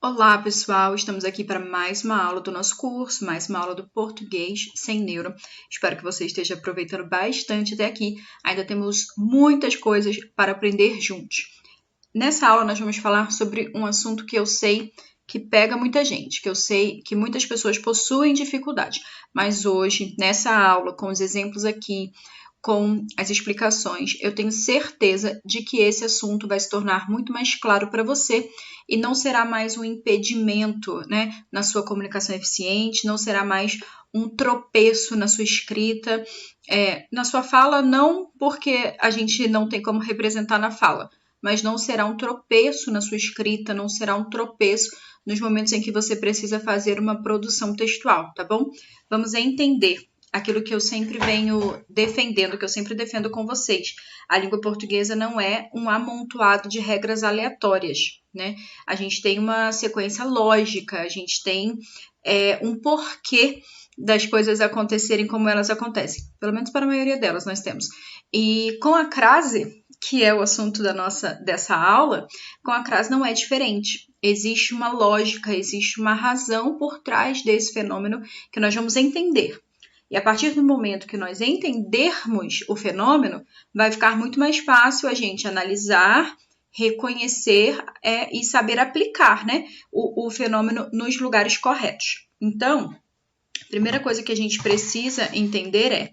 Olá, pessoal! Estamos aqui para mais uma aula do nosso curso, mais uma aula do Português Sem Neuro. Espero que você esteja aproveitando bastante até aqui. Ainda temos muitas coisas para aprender juntos. Nessa aula, nós vamos falar sobre um assunto que eu sei que pega muita gente, que eu sei que muitas pessoas possuem dificuldade. Mas hoje, nessa aula, com os exemplos aqui, com as explicações, eu tenho certeza de que esse assunto vai se tornar muito mais claro para você e não será mais um impedimento, na sua comunicação eficiente, não será mais um tropeço na sua escrita, na sua fala, não porque a gente não tem como representar na fala, mas não será um tropeço na sua escrita, não será um tropeço nos momentos em que você precisa fazer uma produção textual, tá bom? Vamos entender aquilo que eu sempre venho defendendo, que eu sempre defendo com vocês. A língua portuguesa não é um amontoado de regras aleatórias, né? A gente tem uma sequência lógica, a gente tem um porquê das coisas acontecerem como elas acontecem. Pelo menos para a maioria delas nós temos. E com a crase, que é o assunto dessa aula, com a crase não é diferente. Existe uma lógica, existe uma razão por trás desse fenômeno que nós vamos entender. E a partir do momento que nós entendermos o fenômeno, vai ficar muito mais fácil a gente analisar, reconhecer e saber aplicar, o fenômeno nos lugares corretos. Então, a primeira coisa que a gente precisa entender é: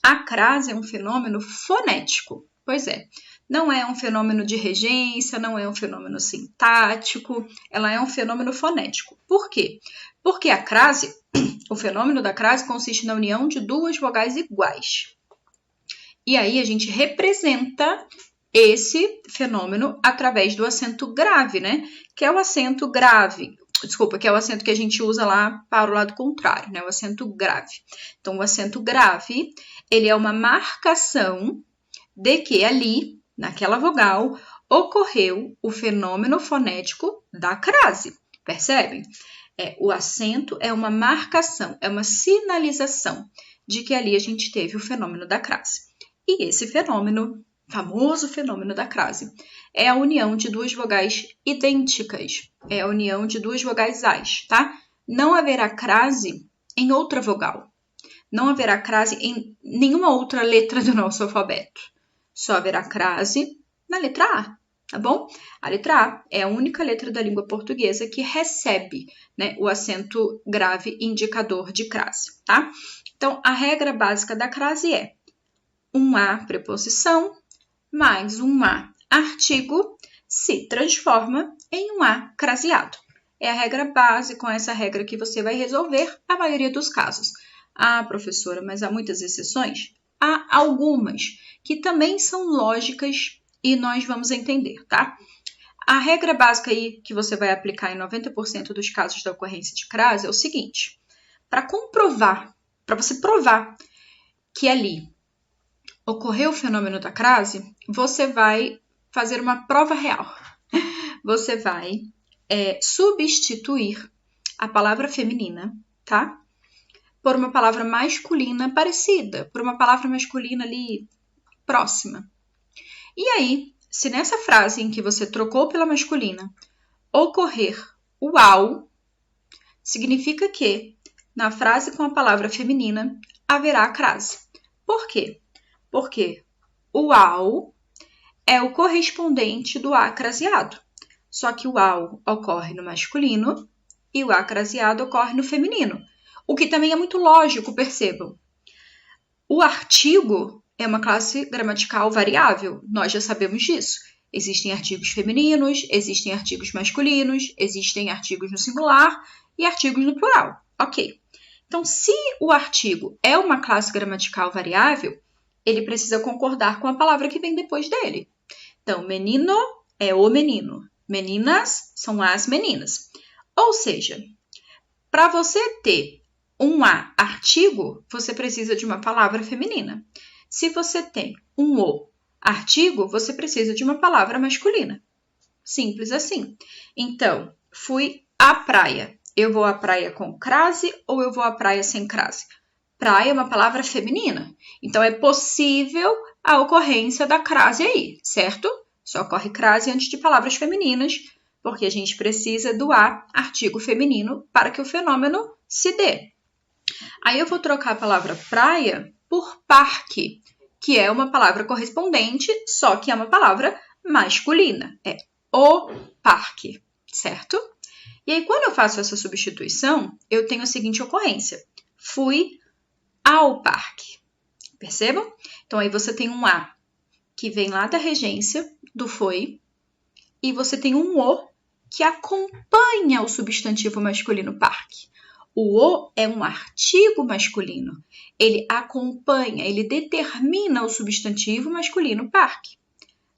a crase é um fenômeno fonético. Pois é, não é um fenômeno de regência, não é um fenômeno sintático, ela é um fenômeno fonético. Por quê? Porque a crase, o fenômeno da crase consiste na união de duas vogais iguais. E aí a gente representa esse fenômeno através do acento grave, que é o acento grave. Desculpa, que é o acento que a gente usa lá para o lado contrário, o acento grave. Então, o acento grave, ele é uma marcação de que ali, naquela vogal, ocorreu o fenômeno fonético da crase. Percebem? O acento é uma marcação, é uma sinalização de que ali a gente teve o fenômeno da crase. E esse fenômeno, famoso fenômeno da crase, é a união de duas vogais idênticas, é a união de duas vogais ais, tá? Não haverá crase em outra vogal, não haverá crase em nenhuma outra letra do nosso alfabeto, só haverá crase na letra A. Tá bom? A letra A é a única letra da língua portuguesa que recebe, o acento grave indicador de crase, tá? Então, a regra básica da crase é um A preposição mais um A artigo se transforma em um A craseado. É a regra base, com essa regra que você vai resolver a maioria dos casos. Ah, professora, mas há muitas exceções? Há algumas que também são lógicas e nós vamos entender, tá? A regra básica aí que você vai aplicar em 90% dos casos da ocorrência de crase é o seguinte: para comprovar, para você provar que ali ocorreu o fenômeno da crase, você vai fazer uma prova real. Você vai substituir a palavra feminina, tá? Por uma palavra masculina parecida, por uma palavra masculina ali próxima. E aí, se nessa frase em que você trocou pela masculina ocorrer o ao, significa que na frase com a palavra feminina haverá a crase. Por quê? Porque o ao é o correspondente do A craseado. Só que o ao ocorre no masculino e o A craseado ocorre no feminino. O que também é muito lógico, percebam. O artigo é uma classe gramatical variável, nós já sabemos disso. Existem artigos femininos, existem artigos masculinos, existem artigos no singular e artigos no plural. Ok. Então, se o artigo é uma classe gramatical variável, ele precisa concordar com a palavra que vem depois dele. Então, menino é o menino, meninas são as meninas. Ou seja, para você ter um A artigo, você precisa de uma palavra feminina. Se você tem um o artigo, você precisa de uma palavra masculina. Simples assim. Então, fui à praia. Eu vou à praia com crase ou eu vou à praia sem crase? Praia é uma palavra feminina. Então, é possível a ocorrência da crase aí, certo? Só ocorre crase antes de palavras femininas, porque a gente precisa do a, artigo feminino, para que o fenômeno se dê. Aí eu vou trocar a palavra praia por parque, que é uma palavra correspondente, só que é uma palavra masculina. É o parque, certo? E aí, quando eu faço essa substituição, eu tenho a seguinte ocorrência. Fui ao parque. Percebam? Então, aí você tem um a que vem lá da regência do foi, e você tem um o que acompanha o substantivo masculino parque. O o é um artigo masculino. Ele acompanha, ele determina o substantivo masculino parque.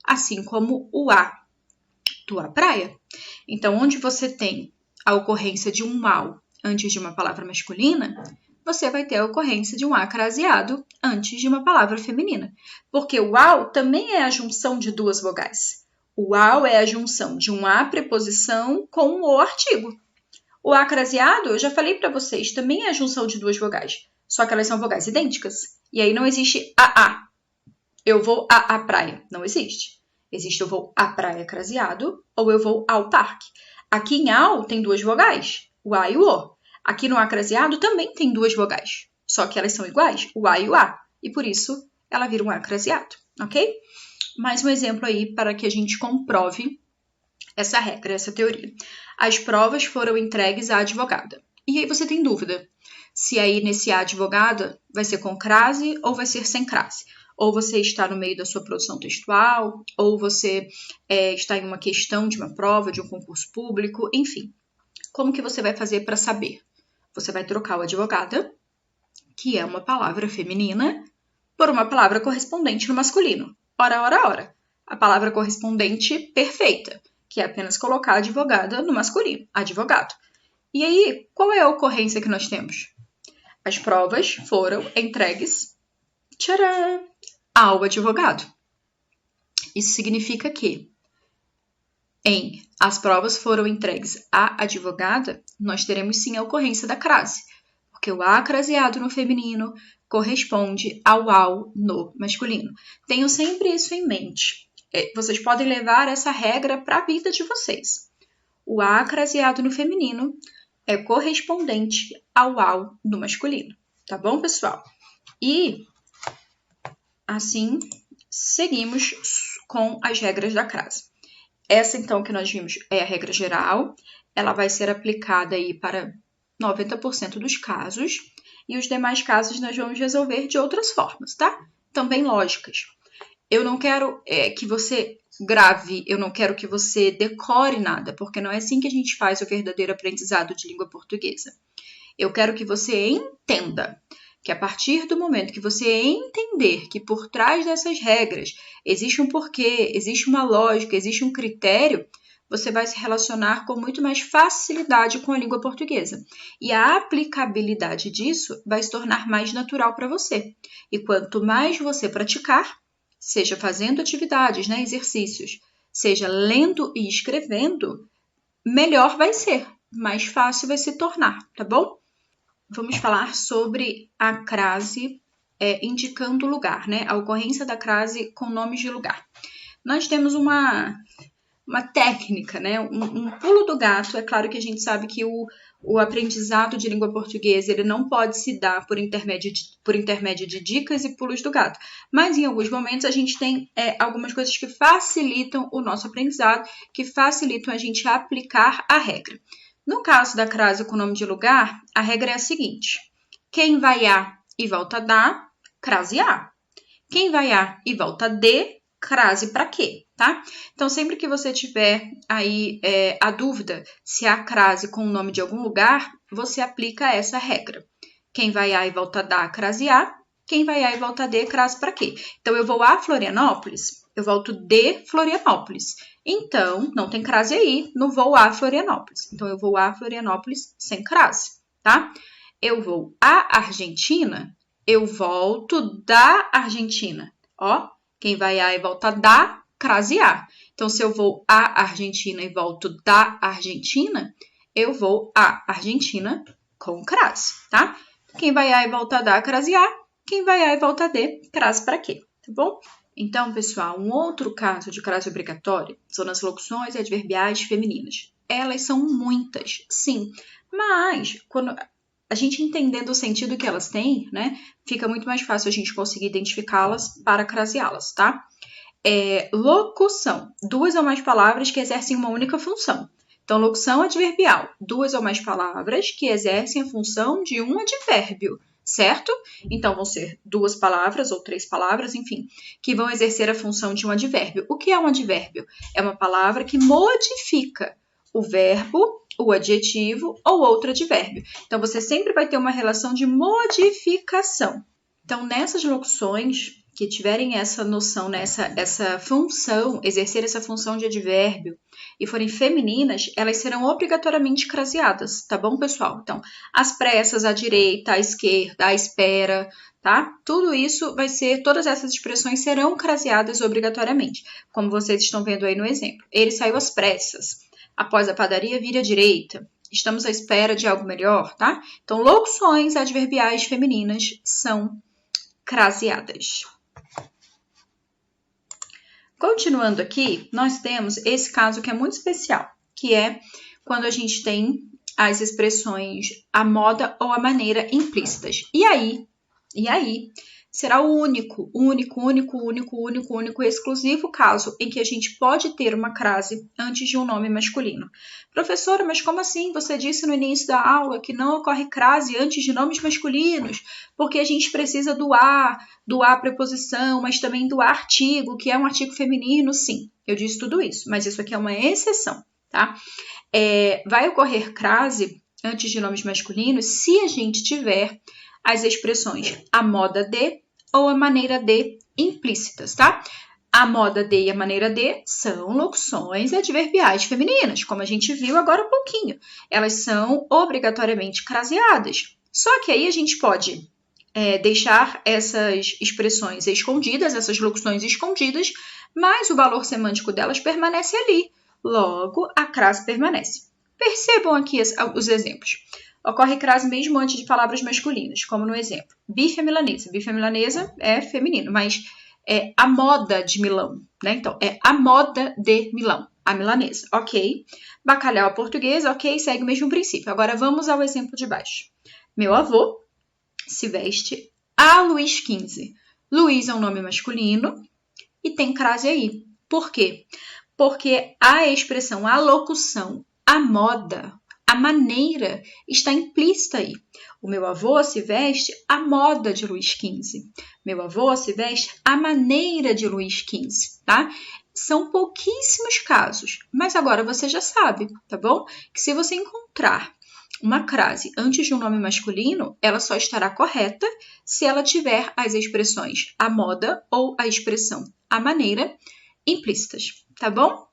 Assim como o a do a praia. Então, onde você tem a ocorrência de um ao antes de uma palavra masculina, você vai ter a ocorrência de um a craseado antes de uma palavra feminina. Porque o ao também é a junção de duas vogais. O ao é a junção de um a preposição com o artigo. O a craseado, eu já falei para vocês, também é a junção de duas vogais, só que elas são vogais idênticas. E aí não existe a. Eu vou a praia. Não existe. Existe eu vou à praia craseado ou eu vou ao parque. Aqui em ao tem duas vogais, o a e o o. Aqui no a craseado também tem duas vogais, só que elas são iguais, o a e o a. E por isso ela vira um a craseado, ok? Mais um exemplo aí para que a gente comprove essa regra, essa teoria. As provas foram entregues à advogada. E aí você tem dúvida se aí nesse a advogada vai ser com crase ou vai ser sem crase. Ou você está no meio da sua produção textual, ou você está em uma questão de uma prova, de um concurso público, enfim. Como que você vai fazer para saber? Você vai trocar o advogada, que é uma palavra feminina, por uma palavra correspondente no masculino. Ora, ora, ora. A palavra correspondente perfeita, que é apenas colocar advogada no masculino, advogado. E aí, qual é a ocorrência que nós temos? As provas foram entregues, tcharam, ao advogado. Isso significa que as provas foram entregues à advogada, nós teremos sim a ocorrência da crase, porque o a craseado no feminino corresponde ao no masculino. Tenham sempre isso em mente. Vocês podem levar essa regra para a vida de vocês. O a craseado no feminino é correspondente ao no masculino. Tá bom, pessoal? E assim, seguimos com as regras da crase. Essa, então, que nós vimos é a regra geral. Ela vai ser aplicada aí para 90% dos casos. E os demais casos nós vamos resolver de outras formas, tá? Também lógicas. Eu não quero que você grave, eu não quero que você decore nada, porque não é assim que a gente faz o verdadeiro aprendizado de língua portuguesa. Eu quero que você entenda que a partir do momento que você entender que por trás dessas regras existe um porquê, existe uma lógica, existe um critério, você vai se relacionar com muito mais facilidade com a língua portuguesa. E a aplicabilidade disso vai se tornar mais natural para você. E quanto mais você praticar, seja fazendo atividades, né, exercícios, seja lendo e escrevendo, melhor vai ser, mais fácil vai se tornar, tá bom? Vamos falar sobre a crase indicando lugar, né? A ocorrência da crase com nomes de lugar. Nós temos uma técnica, né? Um pulo do gato. É claro que a gente sabe que o aprendizado de língua portuguesa ele não pode se dar por intermédio de dicas e pulos do gato. Mas em alguns momentos a gente tem algumas coisas que facilitam o nosso aprendizado, que facilitam a gente aplicar a regra. No caso da crase com nome de lugar, a regra é a seguinte. Quem vai a e volta da, crase a. Quem vai a e volta de, crase para quê, tá? Então, sempre que você tiver aí a dúvida se há crase com o nome de algum lugar, você aplica essa regra. Quem vai a e volta da, crase a. Quem vai a e volta de, crase para quê? Então, eu vou a Florianópolis, eu volto de Florianópolis. Então, não tem crase aí, não vou a Florianópolis. Então, eu vou a Florianópolis sem crase, tá? Eu vou à Argentina, eu volto da Argentina. Ó, quem vai a e volta da, crase a. Então, se eu vou à Argentina e volto da Argentina, eu vou à Argentina com crase, tá? Quem vai a e volta da, crase a. Quem vai a e volta de, crase para quê, tá bom? Então, pessoal, um outro caso de crase obrigatória são nas locuções adverbiais femininas. Elas são muitas, sim, mas quando a gente entendendo o sentido que elas têm, né, fica muito mais fácil a gente conseguir identificá-las para craseá-las, tá? Locução, 2 ou mais palavras que exercem uma única função. Então, locução adverbial, 2 ou mais palavras que exercem a função de um advérbio, certo? Então, vão ser 2 palavras ou 3 palavras, enfim, que vão exercer a função de um advérbio. O que é um advérbio? É uma palavra que modifica o verbo, o adjetivo ou outro advérbio. Então, você sempre vai ter uma relação de modificação. Então, nessas locuções que tiverem essa noção, essa função, exercer essa função de advérbio e forem femininas, elas serão obrigatoriamente craseadas, tá bom, pessoal? Então, às pressas, à direita, à esquerda, à espera, tá? Tudo isso vai ser, todas essas expressões serão craseadas obrigatoriamente, como vocês estão vendo aí no exemplo. Ele saiu às pressas. Após a padaria, vire à direita. Estamos à espera de algo melhor, tá? Então, locuções adverbiais femininas são craseadas. Continuando aqui, nós temos esse caso que é muito especial, que é quando a gente tem as expressões a moda ou a maneira implícitas. E aí, será o único, exclusivo caso em que a gente pode ter uma crase antes de um nome masculino. Professora, mas como assim? Você disse no início da aula que não ocorre crase antes de nomes masculinos, porque a gente precisa do a preposição, mas também do artigo, que é um artigo feminino. Sim, eu disse tudo isso, mas isso aqui é uma exceção, tá? Vai ocorrer crase antes de nomes masculinos se a gente tiver as expressões a moda de ou a maneira de implícitas, tá? A moda de e a maneira de são locuções adverbiais femininas, como a gente viu agora há pouquinho. Elas são obrigatoriamente craseadas. Só que aí a gente pode deixar essas expressões escondidas, essas locuções escondidas, mas o valor semântico delas permanece ali. Logo, a crase permanece. Percebam aqui os exemplos. Ocorre crase mesmo antes de palavras masculinas, como no exemplo. Bife à milanesa. Bife à milanesa é feminino, mas é a moda de Milão, né? Então, é a moda de Milão, a milanesa, ok? Bacalhau à portuguesa, ok? Segue o mesmo princípio. Agora, vamos ao exemplo de baixo. Meu avô se veste a Luís XV. Luís é um nome masculino e tem crase aí. Por quê? Porque a expressão, a locução, a moda, a maneira está implícita aí. O meu avô se veste à moda de Luís XV. Meu avô se veste à maneira de Luís XV, tá? São pouquíssimos casos, mas agora você já sabe, tá bom? Que se você encontrar uma crase antes de um nome masculino, ela só estará correta se ela tiver as expressões a moda ou a expressão a maneira implícitas, tá bom?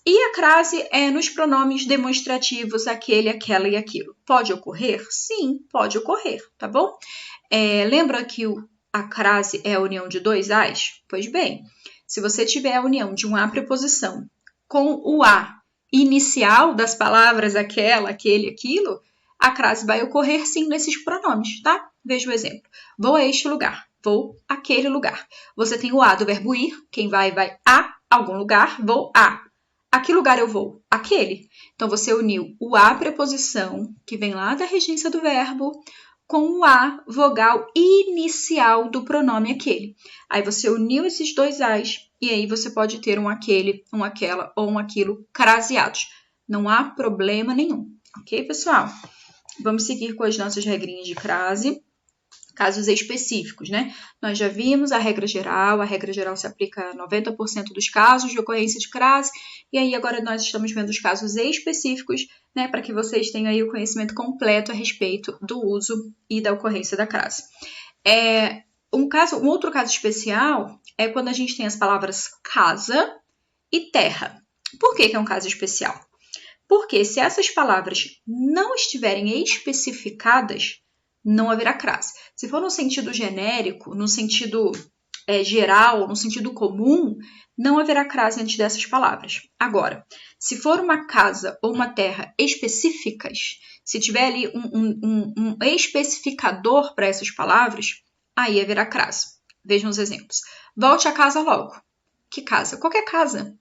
E a crase é nos pronomes demonstrativos aquele, aquela e aquilo. Pode ocorrer? Sim, pode ocorrer, tá bom? Lembra que a crase é a união de 2 as? Pois bem, se você tiver a união de um a preposição com o a inicial das palavras aquela, aquele, aquilo, a crase vai ocorrer sim nesses pronomes, tá? Veja o exemplo. Vou a este lugar, vou àquele lugar. Você tem o a do verbo ir, quem vai a algum lugar, vou a. A que lugar eu vou? Aquele. Então, você uniu o a preposição, que vem lá da regência do verbo, com o a vogal inicial do pronome aquele. Aí, você uniu esses 2 as, e aí você pode ter um aquele, um aquela ou um aquilo craseados. Não há problema nenhum. Ok, pessoal? Vamos seguir com as nossas regrinhas de crase. Casos específicos, né? Nós já vimos a regra geral se aplica a 90% dos casos de ocorrência de crase, e aí agora nós estamos vendo os casos específicos, né, para que vocês tenham aí o conhecimento completo a respeito do uso e da ocorrência da crase. Um outro caso especial é quando a gente tem as palavras casa e terra. Por que é um caso especial? Porque se essas palavras não estiverem especificadas, não haverá crase. Se for no sentido genérico, no sentido geral, no sentido comum, não haverá crase antes dessas palavras. Agora, se for uma casa ou uma terra específicas, se tiver ali um especificador para essas palavras, aí haverá crase. Vejam os exemplos. Volte a casa logo. Que casa? Qualquer casa.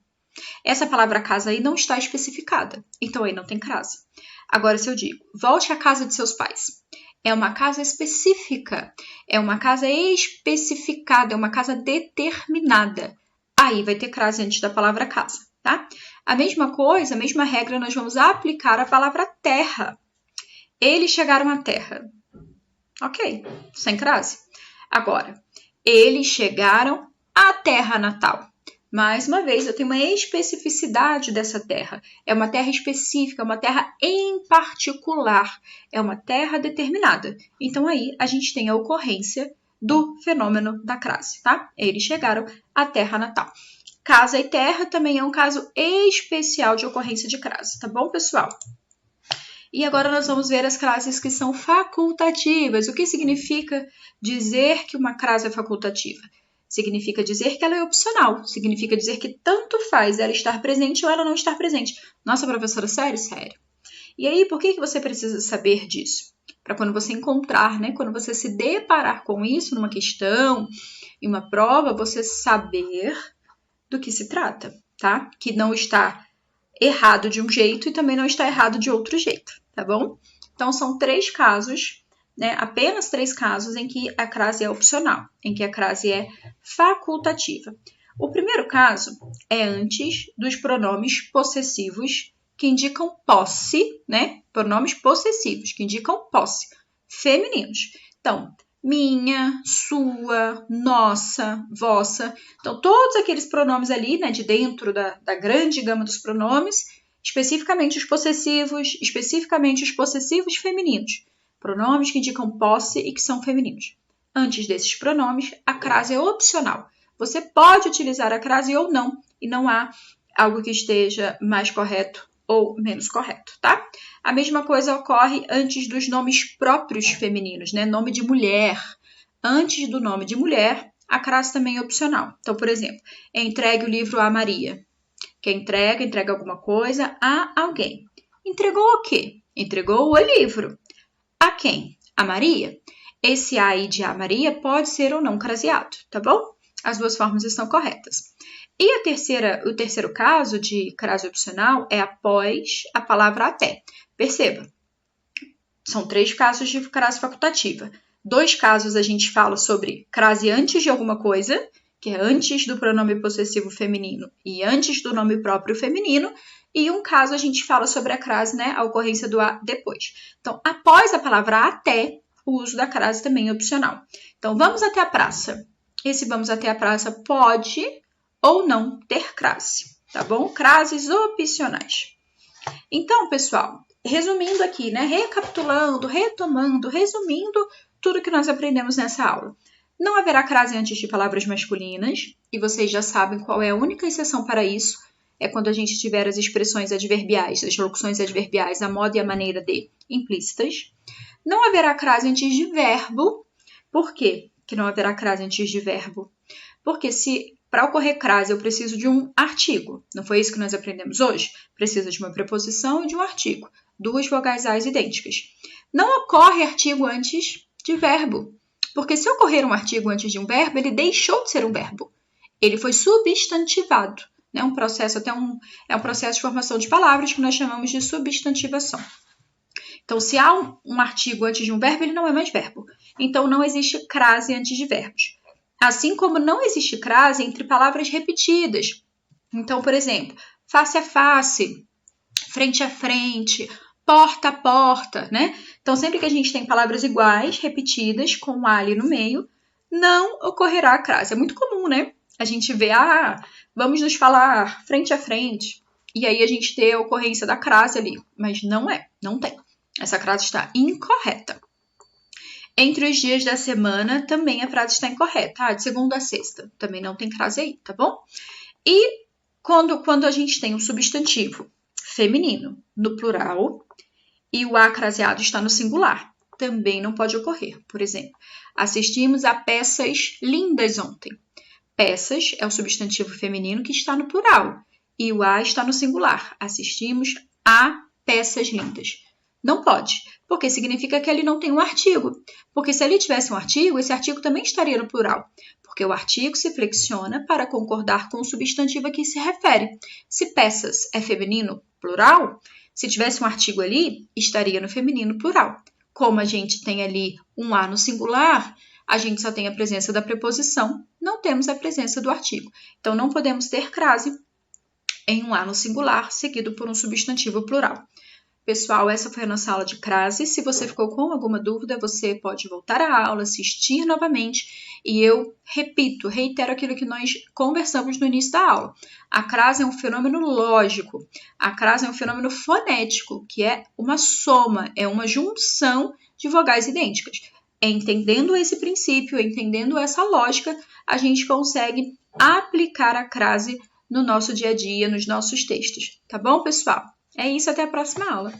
Essa palavra casa aí não está especificada, então aí não tem crase. Agora, se eu digo, volte à casa de seus pais, é uma casa específica, é uma casa especificada, é uma casa determinada. Aí vai ter crase antes da palavra casa, tá? A mesma coisa, a mesma regra, nós vamos aplicar à palavra terra. Eles chegaram à terra. Ok, sem crase. Agora, eles chegaram à terra natal. Mais uma vez, eu tenho uma especificidade dessa terra. É uma terra específica, é uma terra em particular. É uma terra determinada. Então, aí, a gente tem a ocorrência do fenômeno da crase, tá? Eles chegaram à terra natal. Casa e terra também é um caso especial de ocorrência de crase, tá bom, pessoal? E agora nós vamos ver as crases que são facultativas. O que significa dizer que uma crase é facultativa? Significa dizer que ela é opcional. Significa dizer que tanto faz ela estar presente ou ela não estar presente. Nossa, professora, sério? Sério. E aí, por que você precisa saber disso? Para quando você encontrar, né? Quando você se deparar com isso numa questão, em uma prova, você saber do que se trata, tá? Que não está errado de um jeito e também não está errado de outro jeito, tá bom? Então, são 3 casos, né? Apenas 3 casos em que a crase é opcional, em que a crase é facultativa. O primeiro caso é antes dos pronomes possessivos que indicam posse, né? Pronomes possessivos que indicam posse, femininos. Então, minha, sua, nossa, vossa. Então, todos aqueles pronomes ali, né, de dentro da grande gama dos pronomes, especificamente os possessivos femininos. Pronomes que indicam posse e que são femininos. Antes desses pronomes, a crase é opcional. Você pode utilizar a crase ou não, e não há algo que esteja mais correto ou menos correto, tá? A mesma coisa ocorre antes dos nomes próprios femininos, né? Nome de mulher. Antes do nome de mulher, a crase também é opcional. Então, por exemplo, entregue o livro a Maria. Quem entrega alguma coisa a alguém. Entregou o quê? Entregou o livro. A quem? A Maria. Esse a aí de a Maria pode ser ou não craseado, tá bom? As 2 formas estão corretas. E o terceiro caso de crase opcional é após a palavra até. Perceba, são 3 casos de crase facultativa. 2 casos a gente fala sobre crase antes de alguma coisa, que é antes do pronome possessivo feminino e antes do nome próprio feminino, e um caso a gente fala sobre a crase, né, a ocorrência do a depois. Então, após a palavra até, o uso da crase também é opcional. Então, vamos até a praça. Esse vamos até a praça pode ou não ter crase, tá bom? Crases opcionais. Então, pessoal, resumindo aqui, né? Recapitulando, retomando, resumindo tudo que nós aprendemos nessa aula. Não haverá crase antes de palavras masculinas, e vocês já sabem qual é a única exceção para isso, é quando a gente tiver as expressões adverbiais, as locuções adverbiais, a modo e a maneira de implícitas. Não haverá crase antes de verbo. Por quê que não haverá crase antes de verbo? Porque se para ocorrer crase eu preciso de um artigo, não foi isso que nós aprendemos hoje? Precisa de uma preposição e de um artigo, 2 vogais ais idênticas. Não ocorre artigo antes de verbo, porque se ocorrer um artigo antes de um verbo, ele deixou de ser um verbo, ele foi substantivado. É um processo, é um processo de formação de palavras que nós chamamos de substantivação. Então, se há um artigo antes de um verbo, ele não é mais verbo. Então, não existe crase antes de verbos. Assim como não existe crase entre palavras repetidas. Então, por exemplo, face a face, frente a frente, porta a porta, né? Então, sempre que a gente tem palavras iguais, repetidas, com um ali no meio, não ocorrerá crase. É muito comum, né? A gente vê, vamos nos falar frente a frente. E aí a gente tem a ocorrência da crase ali. Mas não tem. Essa crase está incorreta. Entre os dias da semana, também a frase está incorreta. De segunda a sexta, também não tem crase aí, tá bom? E quando a gente tem um substantivo feminino no plural e o a craseado está no singular, também não pode ocorrer. Por exemplo, assistimos a peças lindas ontem. Peças é o substantivo feminino que está no plural e o a está no singular. Assistimos a peças lindas. Não pode, porque significa que ele não tem um artigo. Porque se ele tivesse um artigo, esse artigo também estaria no plural. Porque o artigo se flexiona para concordar com o substantivo a que se refere. Se peças é feminino, plural, se tivesse um artigo ali, estaria no feminino, plural. Como a gente tem ali um A no singular, a gente só tem a presença da preposição, não temos a presença do artigo. Então, não podemos ter crase em um A no singular, seguido por um substantivo plural. Pessoal, essa foi a nossa aula de crase. Se você ficou com alguma dúvida, você pode voltar à aula, assistir novamente. E eu reitero aquilo que nós conversamos no início da aula. A crase é um fenômeno lógico. A crase é um fenômeno fonético, que é uma soma, é uma junção de vogais idênticas. Entendendo esse princípio, entendendo essa lógica, a gente consegue aplicar a crase no nosso dia a dia, nos nossos textos. Tá bom, pessoal? É isso, até a próxima aula.